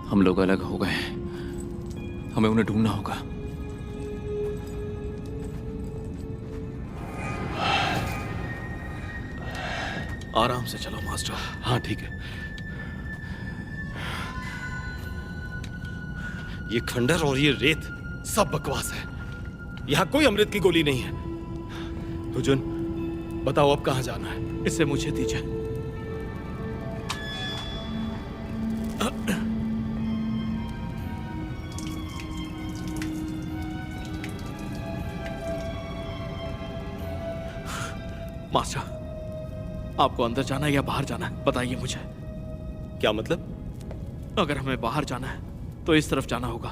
हम लोग अलग हो गए हैं। हमें उन्हें ढूंढना होगा। आराम से चलो मास्टर। हाँ ठीक है। ये खंडर और ये रेत सब बकवास है। यहाँ कोई अमृत की गोली नहीं है। हुजून, बताओ अब कहाँ जाना है? इसे मुझे दीजिए। मास्टर, आपको अंदर जाना है या बाहर जाना है? बताइए मुझे। क्या मतलब? अगर हमें बाहर जाना है तो इस तरफ जाना होगा,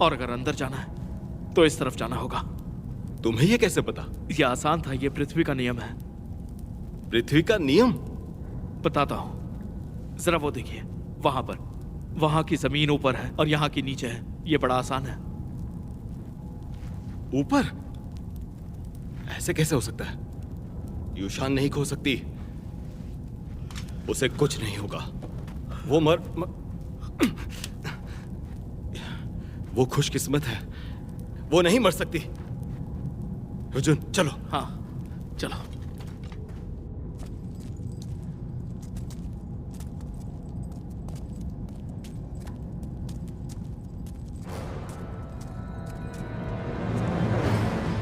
और अगर अंदर जाना है तो इस तरफ जाना होगा। तुम्हें ये कैसे पता? यह आसान था, यह पृथ्वी का नियम है। पृथ्वी का नियम? बताता हूं, जरा वो देखिए, वहां पर। वहां की जमीन ऊपर है और यहाँ की नीचे है। यह बड़ा आसान है। ऊपर? ऐसे कैसे हो सकता है? युशान नहीं खो सकती। उसे कुछ नहीं होगा। वो वो खुशकिस्मत है। वो नहीं मर सकती। हुजून, चलो। हाँ, चलो।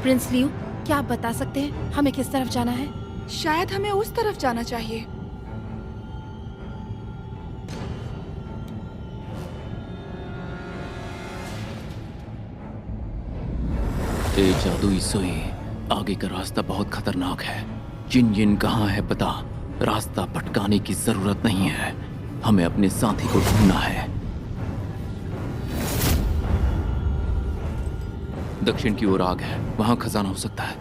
प्रिंस लियू, क्या आप बता सकते हैं हमें किस तरफ जाना है? शायद हमें उस तरफ जाना चाहिए। ए जादुई सुई, आगे का रास्ता बहुत खतरनाक है। जिन जिन कहाँ है पता, रास्ता भटकाने की जरूरत नहीं है, हमें अपने साथी को ढूंढना है। दक्षिण की ओर आग है, वहां खजाना हो सकता है।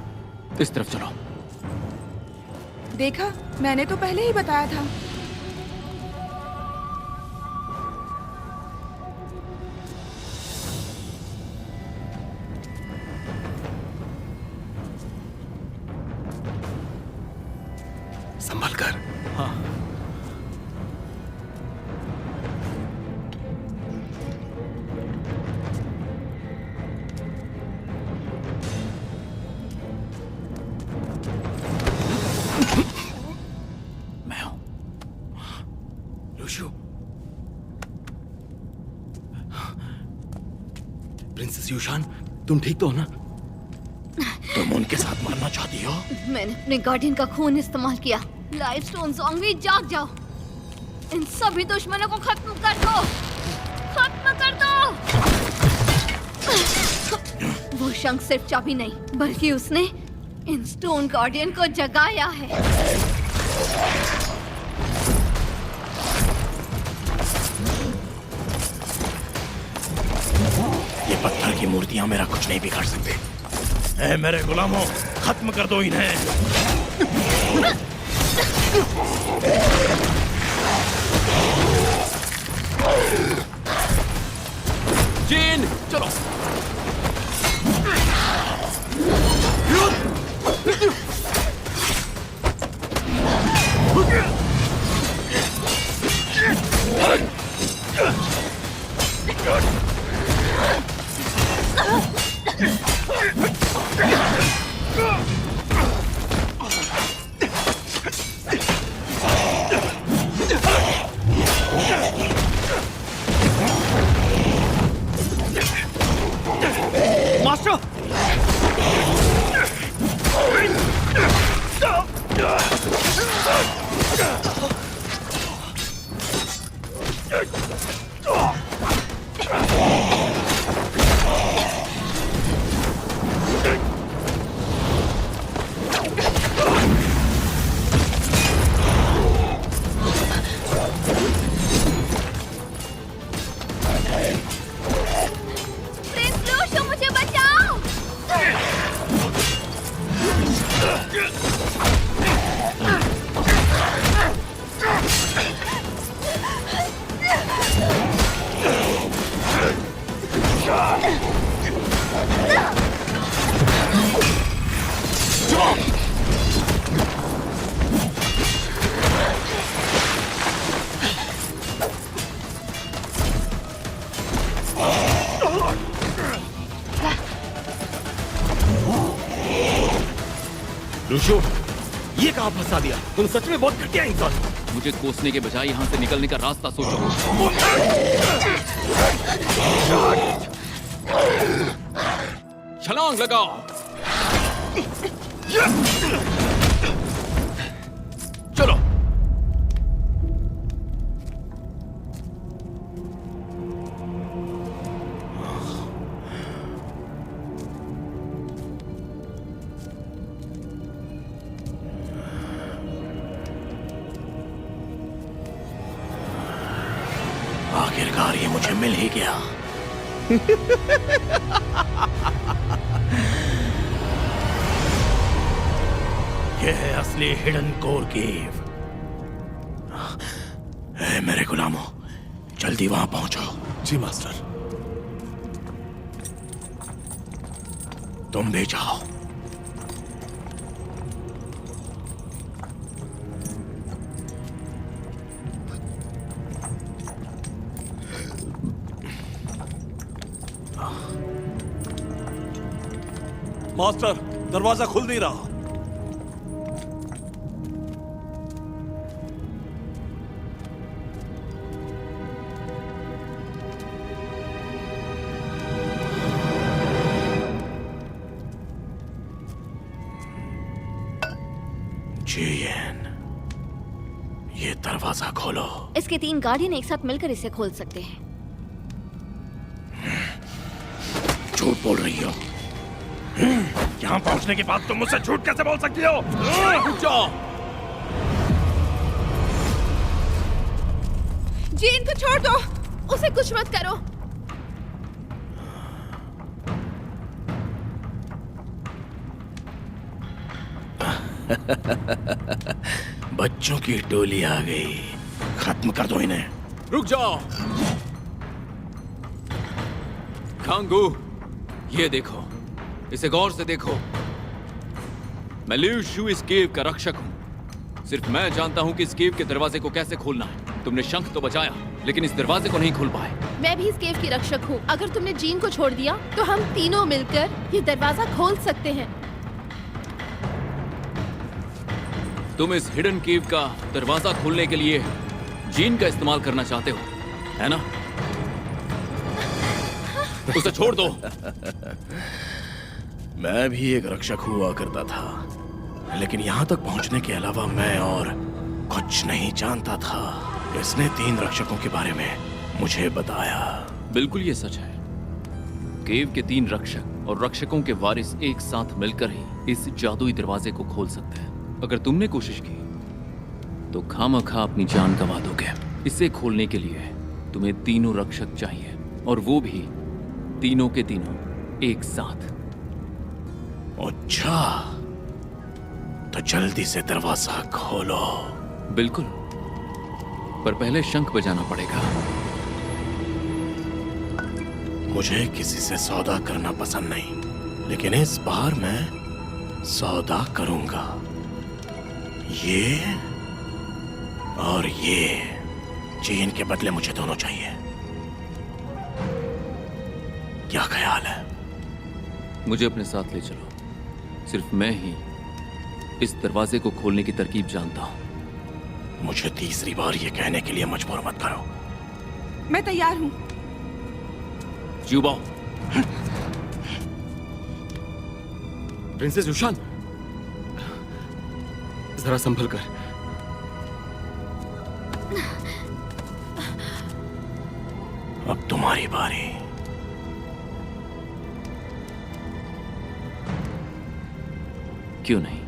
इस तरफ चलो। देखा, मैंने तो पहले ही बताया था। संभल कर। हाँ। मैं हूं। लुशु। प्रिंसेस यूशान, तुम ठीक तो हो ना? तुम उनके साथ मरना चाहती हो? मैंने अपने गार्डियन का खून इस्तेमाल किया। लाइफ स्टोन ज़ॉम्बी, जाग जाओ। इन सभी दुश्मनों को खत्म कर दो। खत्म कर दो। वो शंख सिर्फ चाबी नहीं, बल्कि उसने इन स्टोन गार्डियन को जगाया है। ये पत्थर की मूर्तियां मेरा कुछ नहीं बिगाड़ सकते। ऐ मेरे गुलामों, खत्म कर दो इन्हें। जीन, चलो। लुशु, ये कहाँ फंसा दिया? तुम सच में बहुत घटिया इंसान हो। मुझे कोसने के बजाय यहाँ से निकलने का रास्ता सोचो। छलांग लगाओ। चलो। आखिरकार ये मुझे मिल ही गया। ये है असली हिडन कोर केव। ऐ मेरे गुलामों, जल्दी वहां पहुंचो। जी मास्टर। तुम भी जाओ। मास्टर, दरवाजा खुल नहीं रहा। जी, दरवाजा खोलो। इसके 3 गार्डियन एक साथ मिलकर इसे खोल सकते हैं। झूठ बोल रही हो। यहाँ पहुंचने के बाद तुम मुझसे झूठ कैसे बोल सकती हो? रुक जाओ। जीन को छोड़ दो, उसे कुछ मत करो। बच्चों की टोली आ गई, खत्म कर दो इन्हें। रुक जाओ। खांगू, ये देखो, इसे गौर से देखो। मैं लिu शू इस केव का रक्षक हूं। सिर्फ मैं जानता हूं कि इस केव के दरवाजे को कैसे खोलना है। तुमने शंख तो बचाया, लेकिन इस दरवाजे को नहीं खोल पाए। मैं भी इस केव की रक्षक हूँ। अगर तुमने जीन को छोड़ दिया तो हम तीनों मिलकर ये दरवाजा खोल सकते हैं। तुम इस हिडन केव का दरवाजा खोलने के लिए जीन का इस्तेमाल करना चाहते हो, है ना? उसे छोड़ दो। मैं भी एक रक्षक हुआ करता था, लेकिन यहाँ तक पहुँचने के अलावा मैं और कुछ नहीं जानता था। इसने 3 रक्षकों के बारे में मुझे बताया। बिल्कुल ये सच है। केव के 3 रक्षक और रक्षकों के वारिस एक साथ मिलकर ही इस जादुई दरवाजे को खोल सकते हैं। अगर तुमने कोशिश की तो खामखा अपनी जान गंवा दोगे। इसे खोलने के लिए तुम्हें 3 रक्षक चाहिए, और वो भी तीनों के तीनों एक साथ। अच्छा, तो जल्दी से दरवाजा खोलो। बिल्कुल, पर पहले शंख बजाना पड़ेगा। मुझे किसी से सौदा करना पसंद नहीं, लेकिन इस बार मैं सौदा करूंगा। ये और ये चीन के बदले मुझे दोनों चाहिए। क्या ख्याल है? मुझे अपने साथ ले चलो। सिर्फ मैं ही इस दरवाजे को खोलने की तरकीब जानता हूं। मुझे तीसरी बार ये कहने के लिए मजबूर मत करो। मैं तैयार हूँ। ज्यूबाओ। प्रिंसेस युशान, जरा संभल कर। अब तुम्हारी बारी। क्यों नहीं?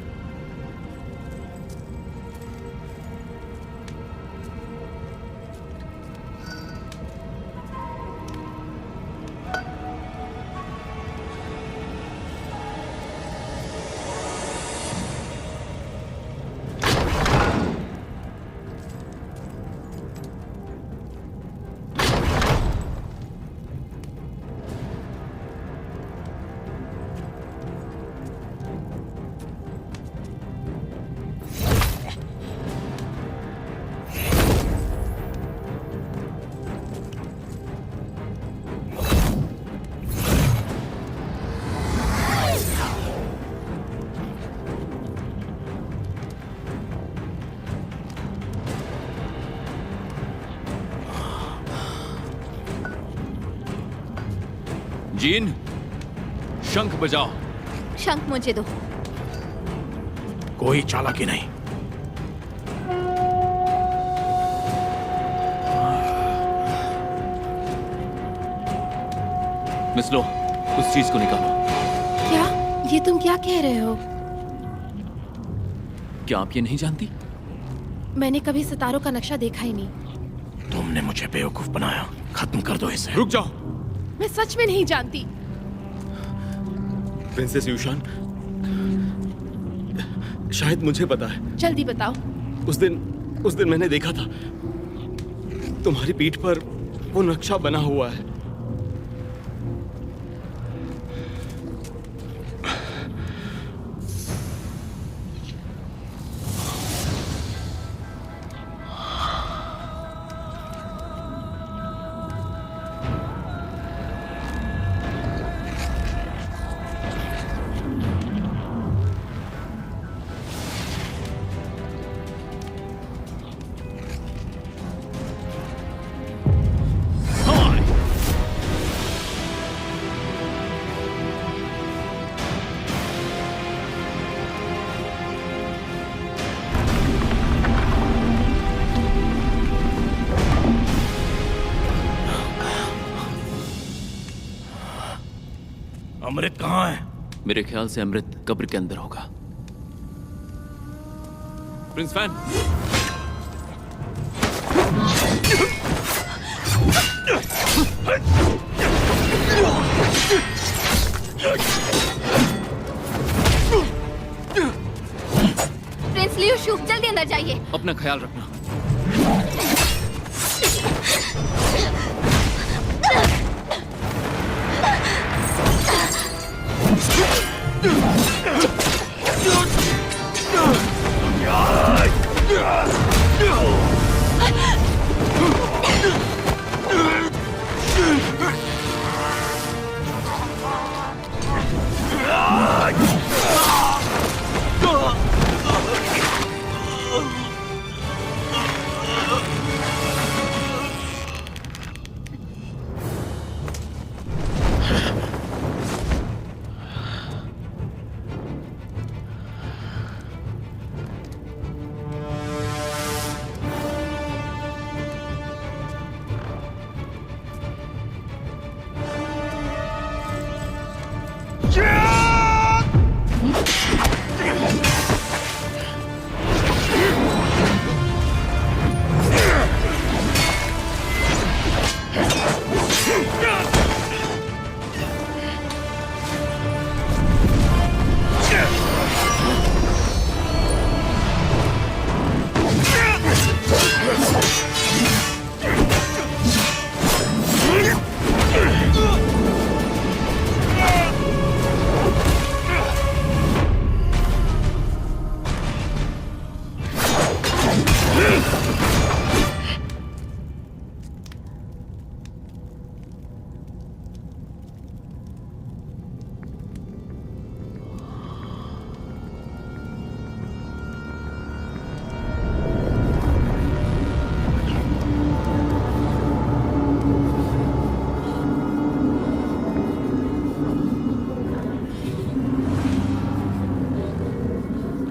जीन, शंख बजाओ। शंख मुझे दो। कोई चालाकी नहीं। मिस लो, उस चीज को निकालो। क्या? ये तुम क्या कह रहे हो? क्या आप ये नहीं जानती? मैंने कभी सितारों का नक्शा देखा ही नहीं। तुमने मुझे बेवकूफ बनाया। खत्म कर दो इसे। रुक जाओ। मैं सच में नहीं जानती। प्रिंसेस युशान, शायद मुझे पता है। जल्दी बताओ। उस दिन मैंने देखा था, तुम्हारी पीठ पर वो नक्शा बना हुआ है। अमृत कहाँ है? मेरे ख्याल से अमृत कब्र के अंदर होगा। प्रिंस फैन, प्रिंस लियो शू, जल्दी अंदर जाइए। अपना ख्याल रखना।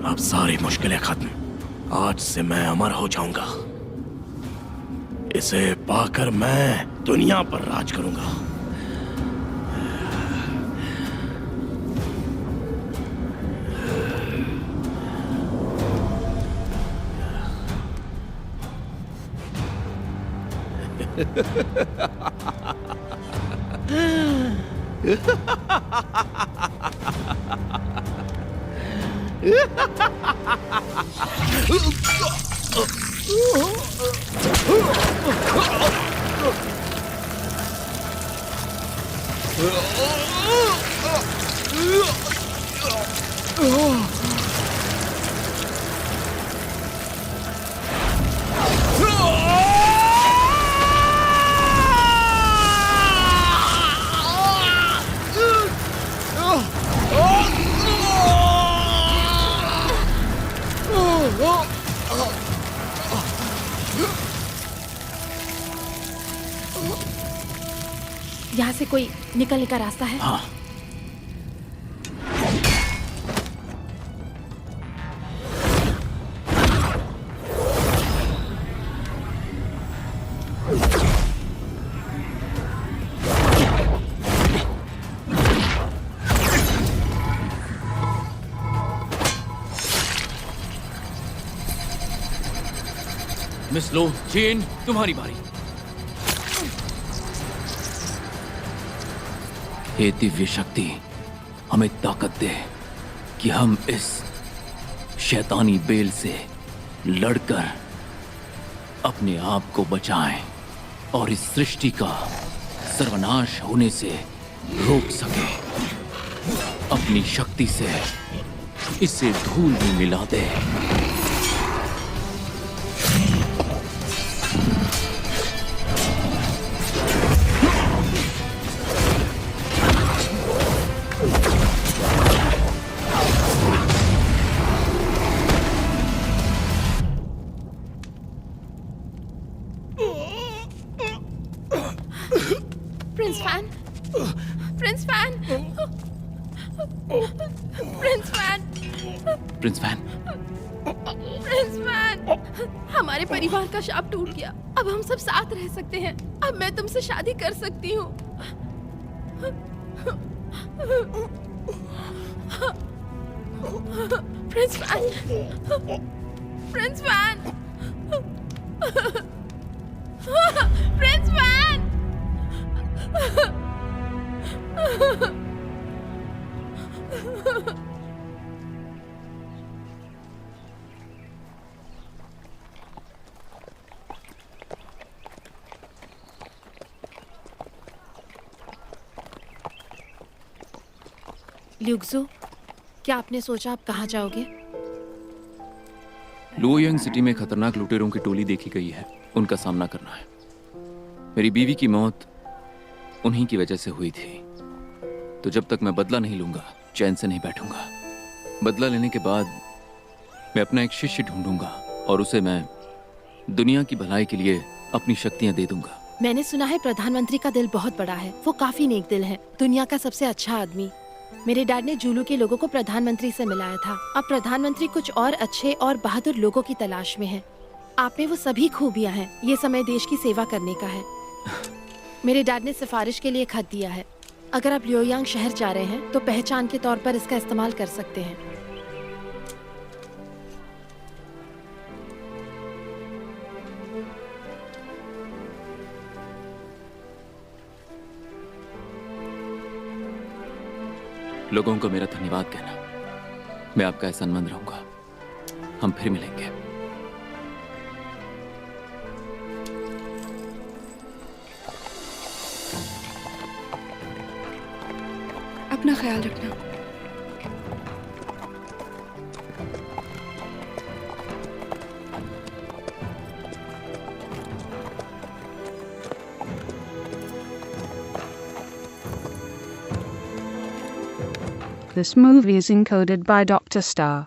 अब सारी मुश्किलें खत्म। आज से मैं अमर हो जाऊंगा। इसे पाकर मैं दुनिया पर राज करूंगा। यहाँ से कोई निकलने का रास्ता है? हाँ। मिस लो, जेन, तुम्हारी बारी। हे दिव्य शक्ति, हमें ताकत दे कि हम इस शैतानी बेल से लड़कर अपने आप को बचाएं और इस सृष्टि का सर्वनाश होने से रोक सके। अपनी शक्ति से इसे धूल में मिला दे। Prince Fan, Prince Fan, Prince Fan, Prince Fan, Prince Fan, हमारे परिवार का शाप टूट गया। अब हम सब साथ रह सकते हैं। अब मैं तुमसे शादी कर सकती हूँ। Prince Van, Prince Van, Prince Van. ल्यूक्सो, क्या आपने सोचा आप कहाँ जाओगे? लुओयांग सिटी में खतरनाक लुटेरों की टोली देखी गई है, उनका सामना करना है। मेरी बीवी की मौत उन्हीं की वजह से हुई थी, तो जब तक मैं बदला नहीं लूंगा चैन से नहीं बैठूंगा। बदला लेने के बाद मैं अपना एक शिष्य ढूंढूंगा और उसे मैं दुनिया की भलाई के लिए अपनी शक्तियां दे दूंगा। मैंने सुना है प्रधानमंत्री का दिल बहुत बड़ा है, वो काफी नेक दिल है, दुनिया का सबसे अच्छा आदमी। मेरे डैड ने जूलू के लोगों को प्रधानमंत्री से मिलाया था। अब प्रधानमंत्री कुछ और अच्छे और बहादुर लोगों की तलाश में है। आप में वो सभी खूबियां हैं। ये समय देश की सेवा करने का है। मेरे डैड ने सिफारिश के लिए खत दिया है। अगर आप लियोयांग शहर जा रहे हैं तो पहचान के तौर पर इसका इस्तेमाल कर सकते हैं। लोगों को मेरा धन्यवाद कहना, मैं आपका एहसानमंद रहूंगा। हम फिर मिलेंगे। अपना ख्याल रखना। This movie is encoded by Dr. Star.